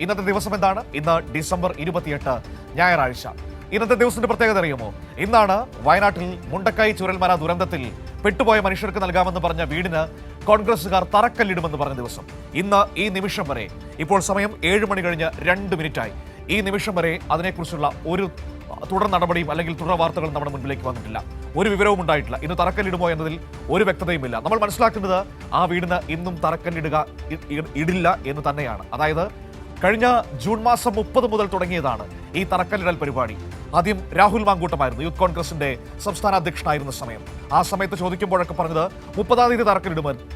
ഇന്നത്തെ ദിവസം എന്താണ്? ഇന്ന് ഡിസംബർ 28 ഞായറാഴ്ച. ഇന്നത്തെ ദിവസത്തിന്റെ പ്രത്യേകത അറിയുമോ? ഇന്നാണ് വയനാട്ടിൽ മുണ്ടക്കൈ ചുരൽമല ദുരന്തത്തിൽ പെട്ടുപോയ മനുഷ്യർക്ക് നൽകാമെന്ന് പറഞ്ഞ വീടിന് കോൺഗ്രസുകാർ തറക്കല്ലിടുമെന്ന് പറഞ്ഞ ദിവസം. ഇന്ന് ഈ നിമിഷം വരെ, ഇപ്പോൾ സമയം 7 മണി കഴിഞ്ഞ് 2 മിനിറ്റായി, ഈ നിമിഷം വരെ അതിനെക്കുറിച്ചുള്ള ഒരു തുടർ നടപടിയും അല്ലെങ്കിൽ തുടർ വാർത്തകളും നമ്മുടെ മുൻപിലേക്ക് വന്നിട്ടില്ല. ഒരു വിവരവും ഉണ്ടായിട്ടില്ല. ഇന്ന് തറക്കല്ലിടുമോ എന്നതിൽ ഒരു വ്യക്തതയുമില്ല. നമ്മൾ മനസ്സിലാക്കുന്നത് ആ വീടിന് ഇന്നും ഇടില്ല എന്ന് തന്നെയാണ്. അതായത് കഴിഞ്ഞ ജൂൺ മാസം 30 മുതൽ തുടങ്ങിയതാണ് ഈ തറക്കല്ലിടൽ പരിപാടി. ആദ്യം രാഹുൽ മാങ്കൂട്ടമായിരുന്നു യൂത്ത് കോൺഗ്രസിന്റെ സംസ്ഥാന അധ്യക്ഷനായിരുന്ന സമയം. ആ സമയത്ത് ചോദിക്കുമ്പോഴൊക്കെ പറഞ്ഞത് 30-ാം തീയതി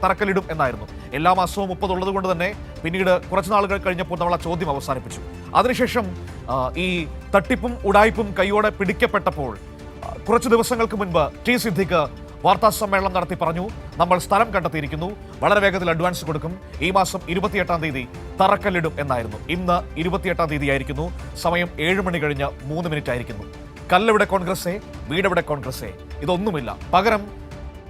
തറക്കല്ലിടും എന്നായിരുന്നു. എല്ലാ മാസവും 30 ഉള്ളത് കൊണ്ട് തന്നെ പിന്നീട് കുറച്ച് നാളുകൾ കഴിഞ്ഞപ്പോൾ നമ്മൾ ആ ചോദ്യം അവസാനിപ്പിച്ചു. അതിനുശേഷം ഈ തട്ടിപ്പും ഉടായ്പും കൈയോടെ പിടിക്കപ്പെട്ടപ്പോൾ കുറച്ച് ദിവസങ്ങൾക്ക് മുൻപ് ടി സിദ്ദിഖ് വാർത്താ സമ്മേളനം നടത്തി പറഞ്ഞു, നമ്മൾ സ്ഥലം കണ്ടെത്തിയിരിക്കുന്നു, വളരെ വേഗത്തിൽ അഡ്വാൻസ് കൊടുക്കും, ഈ മാസം 28-ാം തീയതി തറക്കല്ലിടും എന്നായിരുന്നു. ഇന്ന് 28-ാം തീയതി ആയിരിക്കുന്നു. സമയം 7 മണി കഴിഞ്ഞ് 3 മിനിറ്റ് ആയിരിക്കുന്നു. കല്ലെവിടെ കോൺഗ്രസേ, വീടെവിടെ കോൺഗ്രസേ, ഇതൊന്നുമില്ല. പകരം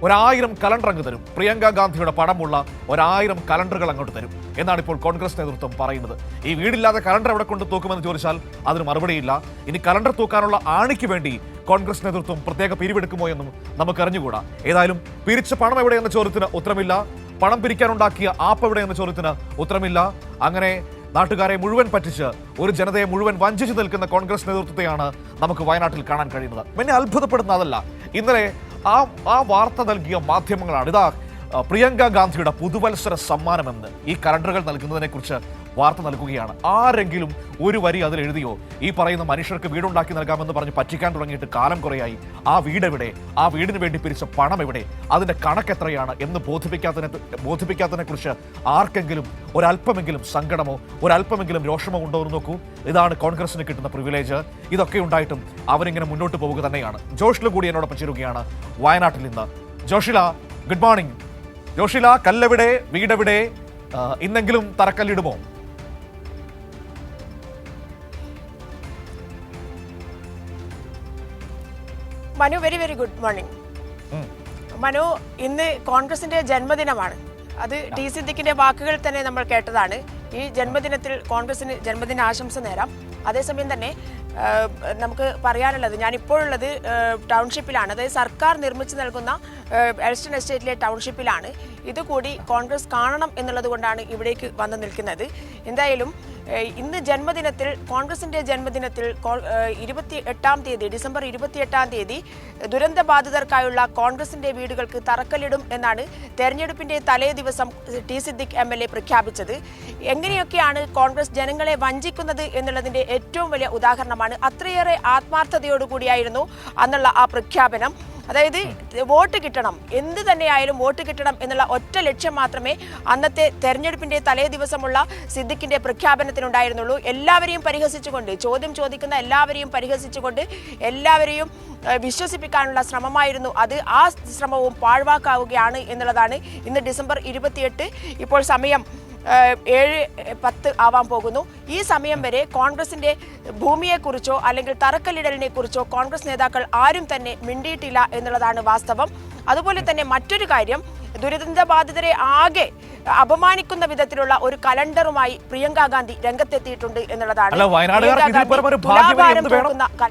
1000 കലണ്ടർ അങ്ങ് തരും. പ്രിയങ്ക ഗാന്ധിയുടെ പടമുള്ള 1000 കലണ്ടറുകൾ അങ്ങോട്ട് തരും എന്നാണ് ഇപ്പോൾ കോൺഗ്രസ് നേതൃത്വം പറയുന്നത്. ഈ വീടില്ലാതെ കലണ്ടർ എവിടെ കൊണ്ട് തൂക്കുമെന്ന് ചോദിച്ചാൽ അതിന് മറുപടിയില്ല. ഇനി കലണ്ടർ തൂക്കാനുള്ള ആണിക്ക് വേണ്ടി കോൺഗ്രസ് നേതൃത്വം പ്രത്യേക പിരിവെടുക്കുമോ എന്നും നമുക്ക് അറിഞ്ഞുകൂടാ. ഏതായാലും പിരിച്ച പണം എവിടെ എന്ന ചോദ്യത്തിന് ഉത്തരമില്ല. പണം പിരിക്കാനുണ്ടാക്കിയ ആപ്പ് എവിടെ എന്ന ചോദ്യത്തിന് ഉത്തരമില്ല. അങ്ങനെ നാട്ടുകാരെ മുഴുവൻ പറ്റിച്ച്, ഒരു ജനതയെ മുഴുവൻ വഞ്ചിച്ചു നിൽക്കുന്ന കോൺഗ്രസ് നേതൃത്വത്തെയാണ് നമുക്ക് വയനാട്ടിൽ കാണാൻ കഴിയുന്നത്. എന്നെ അത്ഭുതപ്പെടുന്ന അതല്ല, ഇന്നലെ ആ വാർത്ത നൽകിയ മാധ്യമങ്ങളാണ് ഇതാ പ്രിയങ്ക ഗാന്ധിയുടെ പുതുവത്സര സമ്മാനമെന്ന് ഈ കലണ്ടറുകൾ നൽകുന്നതിനെ കുറിച്ച് വാർത്ത നൽകുകയാണ്. ആരെങ്കിലും ഒരു വരി അതിൽ എഴുതിയോ? ഈ പറയുന്ന മനുഷ്യർക്ക് വീടുണ്ടാക്കി നൽകാമെന്ന് പറഞ്ഞ് പറ്റിക്കാൻ തുടങ്ങിയിട്ട് കാലം കുറയായി. ആ വീടെവിടെ? ആ വീടിന് വേണ്ടി പിരിച്ച പണം എവിടെ? അതിന്റെ കണക്ക് എത്രയാണ് എന്ന് ബോധിപ്പിക്കാത്തതിനെ കുറിച്ച് ആർക്കെങ്കിലും ഒരല്പമെങ്കിലും സങ്കടമോ ഒരല്പമെങ്കിലും രോഷമോ ഉണ്ടോ എന്ന് നോക്കൂ. ഇതാണ് കോൺഗ്രസിന് കിട്ടുന്ന പ്രിവിലേജ്. ഇതൊക്കെ ഉണ്ടായിട്ടും അവരിങ്ങനെ മുന്നോട്ട് പോവുക തന്നെയാണ്. ജോഷില കൂടി എന്നോടൊപ്പം ചേരുകയാണ് വയനാട്ടിൽ നിന്ന്. Joshila, good morning. ജോഷില, കല്ലെവിടെ, വീടെവിടെ? ഇന്നെങ്കിലും തറക്കല്ലിടുമോ? Manu, very good morning. Manu, ഇന്ന് കോൺഗ്രസിന്റെ ജന്മദിനമാണ്. അത് ടി സിദ്ദിഖിന്റെ വാക്കുകൾ തന്നെ നമ്മൾ കേട്ടതാണ്. ഈ ജന്മദിനത്തിൽ കോൺഗ്രസിന് ജന്മദിന ആശംസ നേരാം. അതേസമയം തന്നെ നമുക്ക് പറയാനുള്ളത്, ഞാനിപ്പോഴുള്ളത് ടൗൺഷിപ്പിലാണ്, അതായത് സർക്കാർ നിർമ്മിച്ചു നൽകുന്ന എൽസ്റ്റൺ എസ്റ്റേറ്റിലെ ടൗൺഷിപ്പിലാണ്. ഇതുകൂടി കോൺഗ്രസ് കാണണം എന്നുള്ളത് കൊണ്ടാണ് ഇവിടേക്ക് വന്നു നിൽക്കുന്നത്. എന്തായാലും ഇന്ന് ജന്മദിനത്തിൽ, കോൺഗ്രസിന്റെ ജന്മദിനത്തിൽ 28-ാം തീയതി, ഡിസംബർ 28-ാം തീയതി ദുരന്തബാധിതർക്കായുള്ള കോൺഗ്രസിന്റെ വീടുകൾക്ക് തറക്കല്ലിടും എന്നാണ് തെരഞ്ഞെടുപ്പിന്റെ തലേ ദിവസം ടി സിദ്ദിഖ് MLA പ്രഖ്യാപിച്ചത്. എങ്ങനെയൊക്കെയാണ് കോൺഗ്രസ് ജനങ്ങളെ വഞ്ചിക്കുന്നത് എന്നുള്ളതിന്റെ ഏറ്റവും വലിയ ഉദാഹരണമാണ്. അത്രയേറെ ആത്മാർത്ഥതയോടുകൂടിയായിരുന്നു അന്നുള്ള ആ പ്രഖ്യാപനം. അതായത് വോട്ട് കിട്ടണം, എന്ത് തന്നെയായാലും വോട്ട് കിട്ടണം എന്നുള്ള ഒറ്റ ലക്ഷ്യം മാത്രമേ അന്നത്തെ തെരഞ്ഞെടുപ്പിന്റെ തലേ ദിവസമുള്ള സിദ്ദിഖിന്റെ പ്രഖ്യാപനത്തിനുണ്ടായിരുന്നുള്ളൂ. എല്ലാവരെയും പരിഹസിച്ചുകൊണ്ട്, ചോദ്യം ചോദിക്കുന്ന എല്ലാവരെയും പരിഹസിച്ചുകൊണ്ട് എല്ലാവരെയും വിശ്വസിപ്പിക്കാനുള്ള ശ്രമമായിരുന്നു അത്. ആ ശ്രമവും പാഴ്വാക്കാവുകയാണ് എന്നുള്ളതാണ്. ഇന്ന് ഡിസംബർ 28, ഇപ്പോൾ സമയം 7:10 ആവാൻ പോകുന്നു. ഈ സമയം വരെ കോൺഗ്രസിന്റെ ഭൂമിയെക്കുറിച്ചോ അല്ലെങ്കിൽ തറക്കല്ലിടലിനെ കുറിച്ചോ കോൺഗ്രസ് നേതാക്കൾ ആരും തന്നെ മിണ്ടിയിട്ടില്ല എന്നുള്ളതാണ് വാസ്തവം. അതുപോലെ തന്നെ മറ്റൊരു കാര്യം, ദുരന്തബാധിതരെ ആകെ അപമാനിക്കുന്ന വിധത്തിലുള്ള ഒരു കലണ്ടറുമായി പ്രിയങ്ക ഗാന്ധി രംഗത്തെത്തിയിട്ടുണ്ട് എന്നുള്ളതാണ്.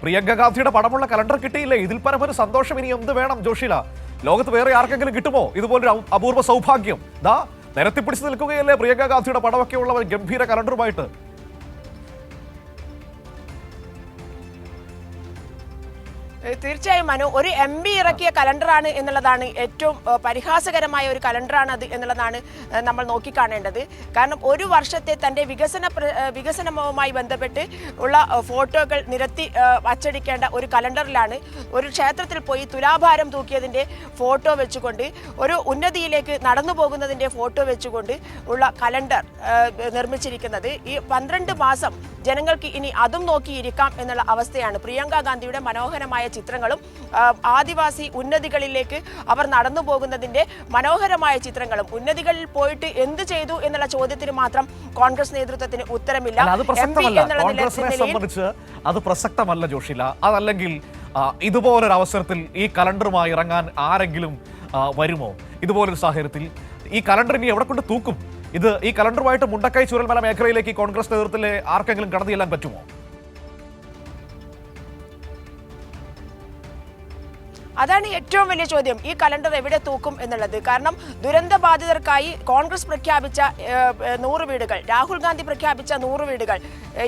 പ്രിയങ്ക ഗാന്ധിയുടെ പടമുള്ള കലണ്ടർ കിട്ടിയില്ലേ? ഇതിൽ പരമൊരു സന്തോഷം ഇനി എന്ത് വേണം ജോഷില? ലോകത്ത് വേറെ ആർക്കെങ്കിലും കിട്ടുമോ ഇതുപോലൊരു അപൂർവ സൗഭാഗ്യം? നിരത്തിപ്പിടിച്ച് നിൽക്കുകയല്ലേ പ്രിയങ്ക ഗാന്ധിയുടെ പടമൊക്കെ ഉള്ള ഗംഭീര കലണ്ടറുമായിട്ട്. തീർച്ചയായും മനു, ഒരു MP ഇറക്കിയ കലണ്ടറാണ് എന്നുള്ളതാണ് ഏറ്റവും പരിഹാസകരമായ ഒരു കലണ്ടറാണ് അത് എന്നുള്ളതാണ് നമ്മൾ നോക്കിക്കാണേണ്ടത്. കാരണം ഒരു വർഷത്തെ തൻ്റെ വികസനവുമായി ബന്ധപ്പെട്ട് ഉള്ള ഫോട്ടോകൾ നിരത്തി അച്ചടിക്കേണ്ട ഒരു കലണ്ടറിലാണ് ഒരു ക്ഷേത്രത്തിൽ പോയി തുലാഭാരം തൂക്കിയതിൻ്റെ ഫോട്ടോ വെച്ചുകൊണ്ട്, ഒരു ഉന്നതിയിലേക്ക് നടന്നു പോകുന്നതിൻ്റെ ഫോട്ടോ വെച്ചുകൊണ്ട് ഉള്ള കലണ്ടർ നിർമ്മിച്ചിരിക്കുന്നത്. ഈ 12 മാസം ജനങ്ങൾക്ക് ഇനി അതും നോക്കിയിരിക്കാം എന്നുള്ള അവസ്ഥയാണ്. പ്രിയങ്ക ഗാന്ധിയുടെ മനോഹരമായ ചിത്രങ്ങളും ആദിവാസി ഉന്നതികളിലേക്ക് അവർ നടന്നു പോകുന്നതിന്റെ മനോഹരമായ ചിത്രങ്ങളും, ഉന്നതികളിൽ പോയിട്ട് എന്ത് ചെയ്തു എന്നുള്ള ചോദ്യത്തിന് മാത്രം കോൺഗ്രസ് നേതൃത്വത്തിന് ഉത്തരമില്ല. അത് പ്രസക്തമല്ല ജോഷില. അതല്ലെങ്കിൽ ഇതുപോലൊരു അവസരത്തിൽ ഈ കലണ്ടറുമായി ഇറങ്ങാൻ ആരെങ്കിലും വരുമോ? ഇതുപോലൊരു സാഹചര്യത്തിൽ ഈ കലണ്ടർ ഇനി എവിടെ കൊണ്ട് തൂക്കും? ഇത് ഈ കലണ്ടറുമായിട്ട് മുണ്ടക്കൈ ചുരൽമല മേഖലയിലേക്ക് ഈ കോൺഗ്രസ് നേതൃത്വത്തിലെ ആർക്കെങ്കിലും കടന്നു ചെല്ലാൻ പറ്റുമോ? അതാണ് ഏറ്റവും വലിയ ചോദ്യം. ഈ കലണ്ടർ എവിടെ തൂക്കും എന്നുള്ളത്. കാരണം ദുരന്ത ബാധിതർക്കായി കോൺഗ്രസ് പ്രഖ്യാപിച്ച 100 വീടുകൾ, രാഹുൽ ഗാന്ധി പ്രഖ്യാപിച്ച 100 വീടുകൾ,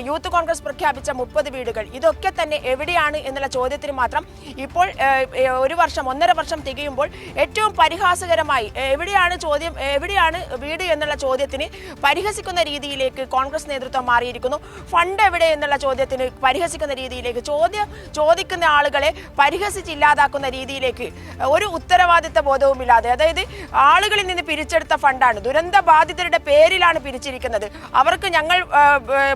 യൂത്ത് കോൺഗ്രസ് പ്രഖ്യാപിച്ച 30 വീടുകൾ, ഇതൊക്കെ തന്നെ എവിടെയാണ് എന്നുള്ള ചോദ്യത്തിന് മാത്രം ഇപ്പോൾ 1.5 വർഷം തികയുമ്പോൾ ഏറ്റവും പരിഹാസകരമായി എവിടെയാണ് വീട് എന്നുള്ള ചോദ്യത്തിന് പരിഹസിക്കുന്ന രീതിയിലേക്ക് കോൺഗ്രസ് നേതൃത്വം മാറിയിരിക്കുന്നു. ഫണ്ട് എവിടെ എന്നുള്ള ചോദ്യത്തിന് പരിഹസിക്കുന്ന രീതിയിലേക്ക്, ചോദിക്കുന്ന ആളുകളെ പരിഹസിച്ചില്ലാതാക്കുന്ന രീതിയിലേക്ക്, ഒരു ഉത്തരവാദിത്ത ബോധവുമില്ലാതെ, അതായത് ആളുകളിൽ നിന്ന് പിരിച്ചെടുത്ത ഫണ്ടാണ്, ദുരന്ത ബാധിതരുടെ പേരിലാണ് പിരിച്ചിരിക്കുന്നത്, അവർക്ക് ഞങ്ങൾ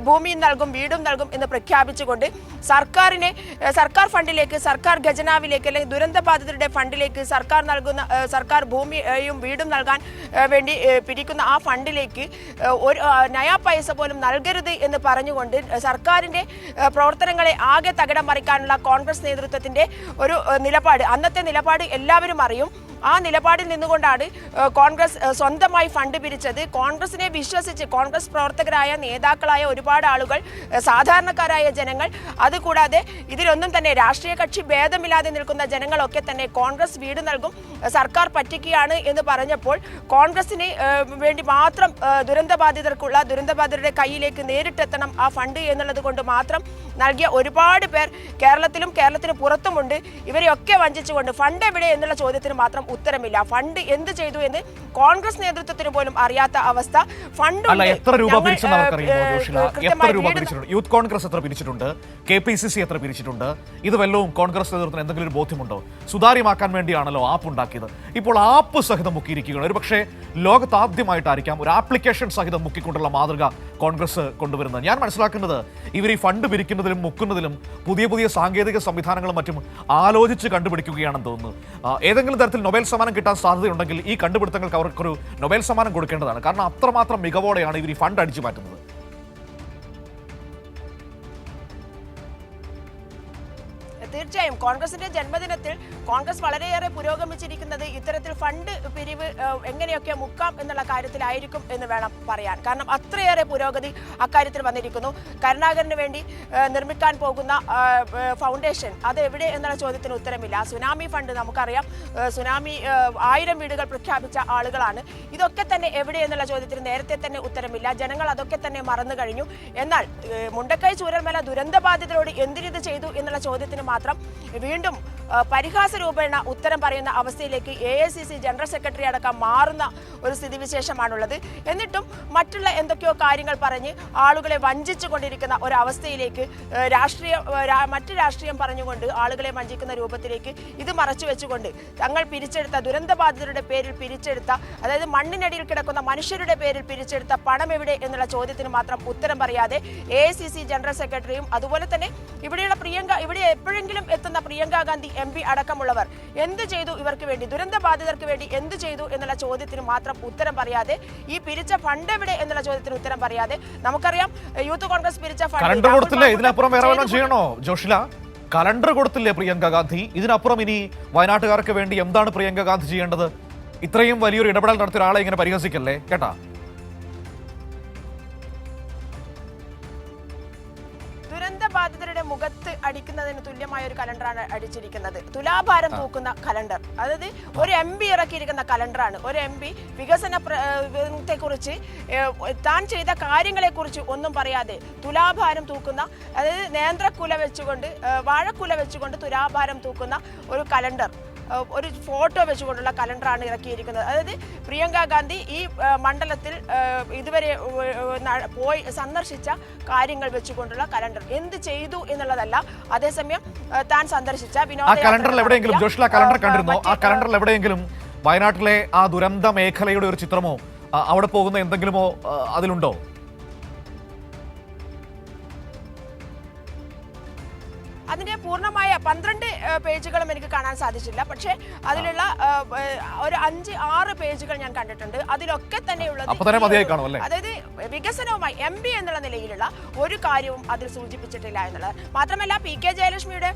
ഭൂമിയും നൽകും വീടും നൽകും എന്ന് പ്രഖ്യാപിച്ചുകൊണ്ട് സർക്കാർ ഫണ്ടിലേക്ക്, സർക്കാർ ഖജനാവിലേക്ക്, അല്ലെങ്കിൽ ദുരന്ത ബാധിതരുടെ ഫണ്ടിലേക്ക് സർക്കാർ ഭൂമിയും വീടും നൽകാൻ വേണ്ടി പിരിക്കുന്ന ആ ഫണ്ടിലേക്ക് ഒരു നയാ പൈസ പോലും നൽകരുത് എന്ന് പറഞ്ഞുകൊണ്ട് സർക്കാരിന്റെ പ്രവർത്തനങ്ങളെ ആകെ തകിടം മറിക്കാനുള്ള കോൺഗ്രസ് നേതൃത്വത്തിന്റെ ഒരു നിലപാട്, അന്നത്തെ നിലപാട് എല്ലാവരും അറിയും. ആ നിലപാടിൽ നിന്നുകൊണ്ടാണ് കോൺഗ്രസ് സ്വന്തമായി ഫണ്ട് പിരിച്ചത്. കോൺഗ്രസിനെ വിശ്വസിച്ച് കോൺഗ്രസ് പ്രവർത്തകരായ നേതാക്കളായ ഒരുപാട് ആളുകൾ, സാധാരണക്കാരായ ജനങ്ങൾ, അതുകൂടാതെ ഇതിലൊന്നും തന്നെ രാഷ്ട്രീയ കക്ഷി ഭേദമില്ലാതെ നിൽക്കുന്ന ജനങ്ങളൊക്കെ തന്നെ കോൺഗ്രസ് വീട് നൽകും, സർക്കാർ പറ്റിക്കുകയാണ് എന്ന് പറഞ്ഞപ്പോൾ കോൺഗ്രസിന് വേണ്ടി മാത്രം ദുരന്തബാധിതരുടെ കയ്യിലേക്ക് നേരിട്ടെത്തണം ആ ഫണ്ട് എന്നുള്ളത് കൊണ്ട് മാത്രം നൽകിയ ഒരുപാട് പേർ കേരളത്തിലും കേരളത്തിന് പുറത്തുമുണ്ട്. ഇവരെയൊക്കെ വഞ്ചിച്ചുകൊണ്ട് ഫണ്ട് എവിടെ എന്നുള്ള ചോദ്യത്തിന് മാത്രം ഉത്തരമില്ല. ഫണ്ട് എന്ത് ചെയ്തു എന്ന് കോൺഗ്രസ് നേതൃത്വത്തിന് പോലും അറിയാത്ത അവസ്ഥ. ഫണ്ട് എത്ര രൂപ പിരിച്ചെന്ന് അവർക്കറിയുമോ ജോഷില? എത്ര രൂപ പിരിച്ചിട്ടുണ്ട്? യൂത്ത് കോൺഗ്രസ് എത്ര പിരിച്ചിട്ടുണ്ട്? KPCC എത്ര പിരിച്ചിട്ടുണ്ട്? ഇത് വല്ലതും കോൺഗ്രസ് നേതൃത്വത്തിന് എന്തെങ്കിലും ഒരു ബോധ്യമുണ്ടോ? സുതാര്യമാക്കാൻ വേണ്ടിയാണല്ലോ ആപ്പ് ഉണ്ടാക്കിയത്. ഇപ്പോൾ ആപ്പ് സഹിതം മുക്കിയിരിക്കുകയാണ്. ഒരു പക്ഷേ ലോകത്ത് ആദ്യമായിട്ടായിരിക്കാം ഒരു ആപ്ലിക്കേഷൻ സഹിതം മുക്കിക്കൊണ്ടുള്ള മാതൃക കോൺഗ്രസ് കൊണ്ടുവരുന്നത്. ഞാൻ മനസ്സിലാക്കുന്നത് ഇവർ ഈ ഫണ്ട് പിരിക്കുന്നതിലും മുക്കുന്നതിലും പുതിയ സാങ്കേതിക സംവിധാനങ്ങളും മറ്റും ആലോചിച്ച് കണ്ടുപിടിക്കുകയാണെന്ന് തോന്നുന്നു. ഏതെങ്കിലും തരത്തിൽ നൊബേൽ സമ്മാനം കിട്ടാൻ സാധ്യതയുണ്ടെങ്കിൽ ഈ കണ്ടുപിടുത്തങ്ങൾക്ക് അവർക്കൊരു നൊബേൽ സമ്മാനം കൊടുക്കേണ്ടതാണ്. കാരണം അത്രമാത്രം മികവോടെയാണ് ഇവർ ഈ ഫണ്ട് അടിച്ചു മാറ്റുന്നത്. തീർച്ചയായും കോൺഗ്രസിന്റെ ജന്മദിനത്തിൽ കോൺഗ്രസ് വളരെയേറെ പുരോഗമിച്ചിരിക്കുന്നത് ഇത്തരത്തിൽ ഫണ്ട് പിരിവ് എങ്ങനെയൊക്കെ മുക്കാം എന്നുള്ള കാര്യത്തിലായിരിക്കും എന്ന് വേണം പറയാൻ. കാരണം അത്രയേറെ പുരോഗതി അക്കാര്യത്തിൽ വന്നിരിക്കുന്നു. കരുണാകരന് വേണ്ടി നിർമ്മിക്കാൻ പോകുന്ന ഫൗണ്ടേഷൻ അത് എവിടെ എന്നുള്ള ചോദ്യത്തിന് ഉത്തരമില്ല. സുനാമി ഫണ്ട് നമുക്കറിയാം, സുനാമി 1000 വീടുകൾ പ്രഖ്യാപിച്ച ആളുകളാണ്. ഇതൊക്കെ തന്നെ എവിടെ എന്നുള്ള ചോദ്യത്തിന് നേരത്തെ തന്നെ ഉത്തരമില്ല. ജനങ്ങൾ അതൊക്കെ തന്നെ മറന്നു കഴിഞ്ഞു. എന്നാൽ മുണ്ടക്കൈ ചൂരൽമല ദുരന്തബാധിതരോട് എന്തിനിത് ചെയ്തു എന്നുള്ള ചോദ്യത്തിന് മാത്രം വീണ്ടും പരിഹാസ രൂപേണ ഉത്തരം പറയുന്ന അവസ്ഥയിലേക്ക് AICC ജനറൽ സെക്രട്ടറി അടക്കം മാറുന്ന ഒരു സ്ഥിതിവിശേഷമാണുള്ളത്. എന്നിട്ടും മറ്റുള്ള എന്തൊക്കെയോ കാര്യങ്ങൾ പറഞ്ഞ് ആളുകളെ വഞ്ചിച്ചു കൊണ്ടിരിക്കുന്ന ഒരവസ്ഥയിലേക്ക്, മറ്റ് രാഷ്ട്രീയം പറഞ്ഞുകൊണ്ട് ആളുകളെ വഞ്ചിക്കുന്ന രൂപത്തിലേക്ക് ഇത് മറച്ചു വെച്ചുകൊണ്ട് തങ്ങൾ പിരിച്ചെടുത്ത ദുരന്തബാധിതരുടെ പേരിൽ പിരിച്ചെടുത്ത, അതായത് മണ്ണിനടിയിൽ കിടക്കുന്ന മനുഷ്യരുടെ പേരിൽ പിരിച്ചെടുത്ത പണം എവിടെ എന്നുള്ള ചോദ്യത്തിന് മാത്രം ഉത്തരം പറയാതെ AICC ജനറൽ സെക്രട്ടറിയും അതുപോലെ തന്നെ ഇവിടെ എപ്പോഴെങ്കിലും എത്തുന്ന പ്രിയങ്ക ഗാന്ധി MP അടക്കമുള്ളവർ എന്ത് ചെയ്തു ഇവർക്ക് വേണ്ടി, ദുരന്ത ബാധിതർക്ക് വേണ്ടി എന്ത് ചെയ്തു എന്നുള്ള ചോദ്യത്തിന് മാത്രം ഉത്തരം പറയാതെ, ഈ പിരിച്ച ഫണ്ട് എവിടെ എന്നുള്ള ചോദ്യത്തിന് ഉത്തരം പറയാതെ, നമുക്കറിയാം യൂത്ത് കോൺഗ്രസ് പിരിച്ച ഫണ്ട് കൊടുത്തില്ലേ, ഇതിനപ്പുറം വേറെ വല്ലതും ചെയ്യണോ ജോഷില? കലണ്ടർ കൊടുത്തില്ലേ പ്രിയങ്ക ഗാന്ധി? ഇതിനപ്പുറം ഇനി വയനാട്ടുകാർക്ക് വേണ്ടി എന്താണ് പ്രിയങ്ക ഗാന്ധി ചെയ്യേണ്ടത്? ഇത്രയും വലിയൊരു ഇടപെടൽ നടത്തിയ ഒരാളെ ഇങ്ങനെ പരിഹസിക്കല്ലേ കേട്ടാ. ബാധിതരുടെ മുഖത്ത് അടിക്കുന്നതിന് തുല്യമായ ഒരു കലണ്ടറാണ് അടിച്ചിരിക്കുന്നത്. തുലാഭാരം തൂക്കുന്ന കലണ്ടർ, അതായത് ഒരു MP ഇറക്കിയിരിക്കുന്ന കലണ്ടറാണ്. ഒരു MP വികസനത്തെ കുറിച്ച്, താൻ ചെയ്ത കാര്യങ്ങളെ കുറിച്ച് ഒന്നും പറയാതെ തുലാഭാരം തൂക്കുന്ന, അതായത് നേന്ത്രക്കുല വെച്ചുകൊണ്ട്, വാഴക്കുല വെച്ചുകൊണ്ട് തുലാഭാരം തൂക്കുന്ന ഒരു കലണ്ടർ, ഒരു ഫോട്ടോ വെച്ചുകൊണ്ടുള്ള കലണ്ടറാണ് ഇറക്കിയിരിക്കുന്നത്. അതായത് പ്രിയങ്ക ഗാന്ധി ഈ മണ്ഡലത്തിൽ ഇതുവരെ പോയി സന്ദർശിച്ച കാര്യങ്ങൾ വെച്ചുകൊണ്ടുള്ള കലണ്ടർ. എന്ത് ചെയ്തു എന്നുള്ളതല്ല, അതേസമയം താൻ സന്ദർശിച്ച കലണ്ടറിൽ എവിടെയെങ്കിലും ജോഷില കലണ്ടർ കണ്ടിരുന്നോ? ആ കലണ്ടറിൽ എവിടെയെങ്കിലും വയനാട്ടിലെ ആ ദുരന്ത മേഖലയുടെ ഒരു ചിത്രമോ അവിടെ പോകുന്ന എന്തെങ്കിലുമോ അതിലുണ്ടോ? അതിന്റെ പൂർണ്ണമായ 12 പേജുകളും എനിക്ക് കാണാൻ സാധിച്ചില്ല. പക്ഷേ അതിലുള്ള ഒരു 5-6 പേജുകൾ ഞാൻ കണ്ടിട്ടുണ്ട്. അതിലൊക്കെ തന്നെയുള്ളത് അതായത് വികസനവുമായി MP എന്നുള്ള നിലയിലുള്ള ഒരു കാര്യവും അതിൽ സൂചിപ്പിച്ചിട്ടില്ല എന്നുള്ളത് മാത്രമല്ല, PK ജയലക്ഷ്മിയുടെ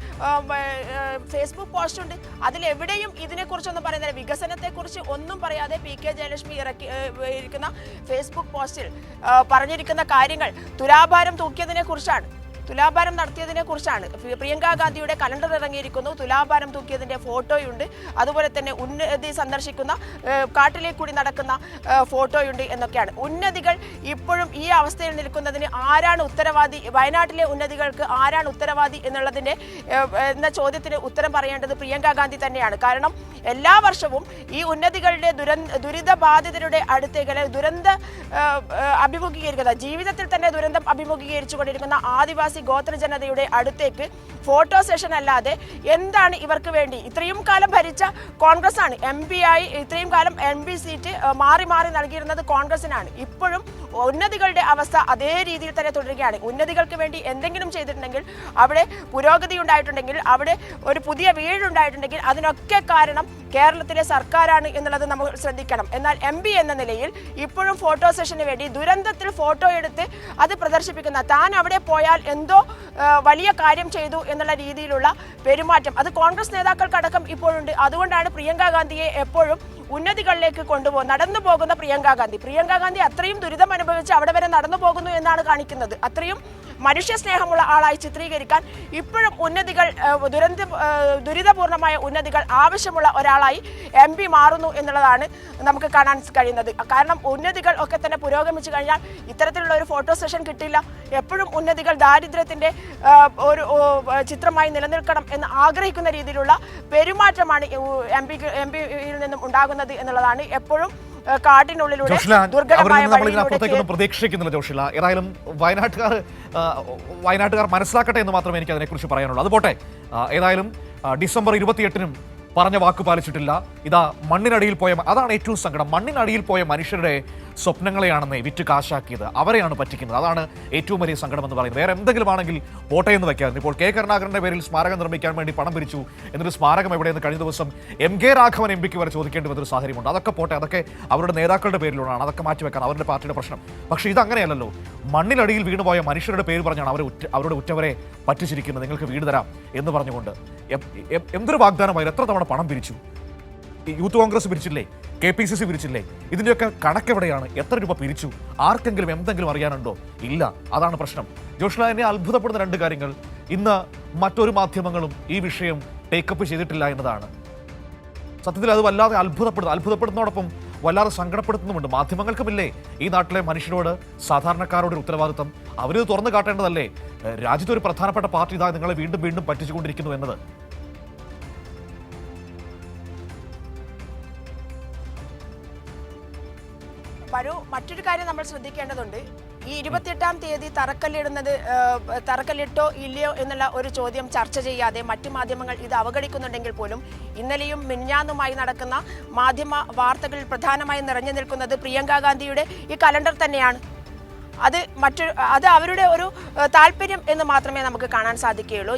ഫേസ്ബുക്ക് പോസ്റ്റ് ഉണ്ട്. അതിലെവിടെയും ഇതിനെക്കുറിച്ചൊന്നും പറയുന്നില്ല. വികസനത്തെക്കുറിച്ച് ഒന്നും പറയാതെ PK ജയലക്ഷ്മി ഇരിക്കുന്ന ഫേസ്ബുക്ക് പോസ്റ്റിൽ പറഞ്ഞിരിക്കുന്ന കാര്യങ്ങൾ തുലാഭാരം തൂക്കിയതിനെ കുറിച്ചാണ്, തുലാഭാരം നടത്തിയതിനെ കുറിച്ചാണ്. പ്രിയങ്ക ഗാന്ധിയുടെ കലണ്ടർ ഇറങ്ങിയിരിക്കുന്നു, തുലാഭാരം തൂക്കിയതിന്റെ ഫോട്ടോയുണ്ട്. അതുപോലെ തന്നെ ഉന്നതി സന്ദർശിക്കുന്ന കാട്ടിലേക്ക് കൂടി നടക്കുന്ന ഫോട്ടോയുണ്ട് എന്നൊക്കെയാണ്. ഉന്നതികൾ ഇപ്പോഴും ഈ അവസ്ഥയിൽ നിൽക്കുന്നതിന് ആരാണ് ഉത്തരവാദി, വയനാട്ടിലെ ഉന്നതികൾക്ക് ആരാണ് ഉത്തരവാദി എന്ന ചോദ്യത്തിന് ഉത്തരം പറയേണ്ടത് പ്രിയങ്ക ഗാന്ധി തന്നെയാണ്. കാരണം എല്ലാ വർഷവും ഈ ഉന്നതികളുടെ ദുരിതബാധിതരുടെ അടുത്തേക്ക് അഭിമുഖീകരിക്കുന്ന, ജീവിതത്തിൽ തന്നെ ദുരന്തം അഭിമുഖീകരിച്ചു കൊണ്ടിരിക്കുന്ന ആദിവാസി ഗോത്ര ജനതയുടെ അടുത്തേക്ക് ഫോട്ടോ സെഷൻ അല്ലാതെ എന്താണ് ഇവർക്ക് വേണ്ടി? ഇത്രയും കാലം ഭരിച്ച കോൺഗ്രസ് ആണ്. MP ആയി ഇത്രയും കാലം MP സീറ്റ് മാറി മാറി നൽകിയിരുന്നത് കോൺഗ്രസിനാണ്. ഇപ്പോഴും ഉന്നതികളുടെ അവസ്ഥ അതേ രീതിയിൽ തന്നെ തുടരുകയാണ്. ഉന്നതികൾക്ക് വേണ്ടി എന്തെങ്കിലും ചെയ്തിട്ടുണ്ടെങ്കിൽ, അവിടെ പുരോഗതി ഉണ്ടായിട്ടുണ്ടെങ്കിൽ, അവിടെ ഒരു പുതിയ വീടുണ്ടായിട്ടുണ്ടെങ്കിൽ അതിനൊക്കെ കാരണം കേരളത്തിലെ സർക്കാരാണ് എന്നുള്ളത് നമ്മൾ ശ്രദ്ധിക്കണം. എന്നാൽ MP എന്ന നിലയിൽ ഇപ്പോഴും ഫോട്ടോ സെഷന് വേണ്ടി ദുരന്തത്തിൽ ഫോട്ടോ എടുത്ത് അത് പ്രദർശിപ്പിക്കുന്ന, താൻ അവിടെ പോയാൽ എന്തോ വലിയ കാര്യം ചെയ്തു എന്നുള്ള രീതിയിലുള്ള പെരുമാറ്റം അത് കോൺഗ്രസ് നേതാക്കൾക്കടക്കം ഇപ്പോഴുണ്ട്. അതുകൊണ്ടാണ് പ്രിയങ്ക ഗാന്ധിയെ എപ്പോഴും ഉന്നതികളിലേക്ക് നടന്നു പോകുന്ന പ്രിയങ്ക ഗാന്ധി അത്രയും ദുരിതം അനുഭവിച്ച് അവിടെ വരെ നടന്നു പോകുന്നു എന്നാണ് കാണിക്കുന്നത്. അത്രയും മനുഷ്യ സ്നേഹമുള്ള ആളായി ചിത്രീകരിക്കാൻ ഇപ്പോഴും ഉന്നതികൾ, ദുരിതപൂർണമായ ഉന്നതികൾ ആവശ്യമുള്ള ഒരാളായി MP മാറുന്നു എന്നുള്ളതാണ് നമുക്ക് കാണാൻ കഴിയുന്നത്. കാരണം ഉന്നതികൾ ഒക്കെ തന്നെ പുരോഗമിച്ചു കഴിഞ്ഞാൽ ഇത്തരത്തിലുള്ള ഒരു ഫോട്ടോ സെഷൻ കിട്ടില്ല. എപ്പോഴും ഉന്നതികൾ ദാരിദ്ര്യത്തിന്റെ ഒരു ചിത്രമായി നിലനിൽക്കണം എന്ന് ആഗ്രഹിക്കുന്ന രീതിയിലുള്ള പെരുമാറ്റമാണ് MP-യിൽ നിന്നും ഉണ്ടാകുന്നത് എന്നുള്ളതാണ് എപ്പോഴും കാട്ടിനുള്ളിലൂടെ പ്രതീക്ഷിക്കുന്നില്ല. ജോഷില, ഏതായാലും വയനാട്ടുകാർ മനസ്സിലാക്കട്ടെ എന്ന് മാത്രമേ എനിക്ക് അതിനെക്കുറിച്ച് പറയാനുള്ളൂ. അതുപോട്ടെ, ഏതായാലും ഡിസംബർ 28-നും പറഞ്ഞ വാക്ക് പാലിച്ചിട്ടില്ല. ഇതാ മണ്ണിനടിയിൽ പോയ, അതാണ് ഏറ്റവും സങ്കടം. മണ്ണിനടിയിൽ പോയ മനുഷ്യരുടെ സ്വപ്നങ്ങളെയാണെന്ന് വിറ്റ് കാശാക്കിയത്, അവരെയാണ് പറ്റിക്കുന്നത്. അതാണ് ഏറ്റവും വലിയ സങ്കടം എന്ന് പറയുന്നത്. വേറെ എന്തെങ്കിലും ആണെങ്കിൽ പോട്ടെ എന്ന് വെക്കാറുണ്ട്. ഇപ്പോൾ K കരുണാകരന്റെ പേരിൽ സ്മാരകം നിർമ്മിക്കാൻ വേണ്ടി പണം പിരിച്ചു എന്നൊരു സ്മാരകം എവിടെയെന്ന് കഴിഞ്ഞ ദിവസം MK രാഘവൻ MP വരെ ചോദിക്കേണ്ടി വന്നൊരു സാഹചര്യമുണ്ട്. അതൊക്കെ പോട്ടെ, അതൊക്കെ അവരുടെ നേതാക്കളുടെ പേരിലുള്ളതാണ്, അതൊക്കെ മാറ്റിവെക്കാൻ അവരുടെ പാർട്ടിയുടെ പ്രശ്നം. പക്ഷേ ഇതങ്ങനെയല്ലല്ലോ. മണ്ണിനടിയിൽ വീണുപോയ മനുഷ്യരുടെ പേര് പറഞ്ഞാണ് അവരുടെ ഉറ്റവരെ പറ്റിച്ചിരിക്കുന്നത്. നിങ്ങൾക്ക് വീട് തരാം എന്ന് പറഞ്ഞുകൊണ്ട് എന്തൊരു വാഗ്ദാനമായിരുന്നു. എത്ര തവണ പണം പിരിച്ചു? യൂത്ത് കോൺഗ്രസ് പിരിച്ചില്ലേ? KPCC പിരിച്ചില്ലേ? ഇതിൻ്റെയൊക്കെ കണക്കെവിടെയാണ്? എത്ര രൂപ പിരിച്ചു? ആർക്കെങ്കിലും എന്തെങ്കിലും അറിയാനുണ്ടോ? ഇല്ല. അതാണ് പ്രശ്നം. ജോഷ്ല, എന്നെ അത്ഭുതപ്പെടുന്ന 2 കാര്യങ്ങൾ. ഇന്ന് മറ്റൊരു മാധ്യമങ്ങളും ഈ വിഷയം ടേക്കപ്പ് ചെയ്തിട്ടില്ല എന്നതാണ്. സത്യത്തിൽ അത് വല്ലാതെ അത്ഭുതപ്പെടുന്നതോടൊപ്പം വല്ലാതെ സങ്കടപ്പെടുത്തുന്നുമുണ്ട്. മാധ്യമങ്ങൾക്കുമില്ലേ ഈ നാട്ടിലെ മനുഷ്യരോട്, സാധാരണക്കാരോട് ഒരു ഉത്തരവാദിത്തം? അവരിത് തുറന്നു കാട്ടേണ്ടതല്ലേ? രാജ്യത്തെ ഒരു പ്രധാനപ്പെട്ട പാർട്ടി ഇതാ നിങ്ങളെ വീണ്ടും വീണ്ടും പറ്റിച്ചുകൊണ്ടിരിക്കുന്നു എന്നത്. മറ്റൊരു കാര്യം നമ്മൾ ശ്രദ്ധിക്കേണ്ടതുണ്ട്. ഈ 28-ാം തീയതി തറക്കല്ലിട്ടോ ഇല്ലയോ എന്നുള്ള ഒരു ചോദ്യം ചർച്ച ചെയ്യാതെ മറ്റു മാധ്യമങ്ങൾ ഇത് അവഗണിക്കുന്നുണ്ടെങ്കിൽ പോലും ഇന്നലെയും മിനിഞ്ഞാന്നുമായി നടക്കുന്ന മാധ്യമ വാർത്തകളിൽ പ്രധാനമായും നിറഞ്ഞു നിൽക്കുന്നത് പ്രിയങ്ക ഗാന്ധിയുടെ ഈ കലണ്ടർ തന്നെയാണ്. അത് അവരുടെ ഒരു താല്പര്യം എന്ന് മാത്രമേ നമുക്ക് കാണാൻ സാധിക്കുകയുള്ളൂ.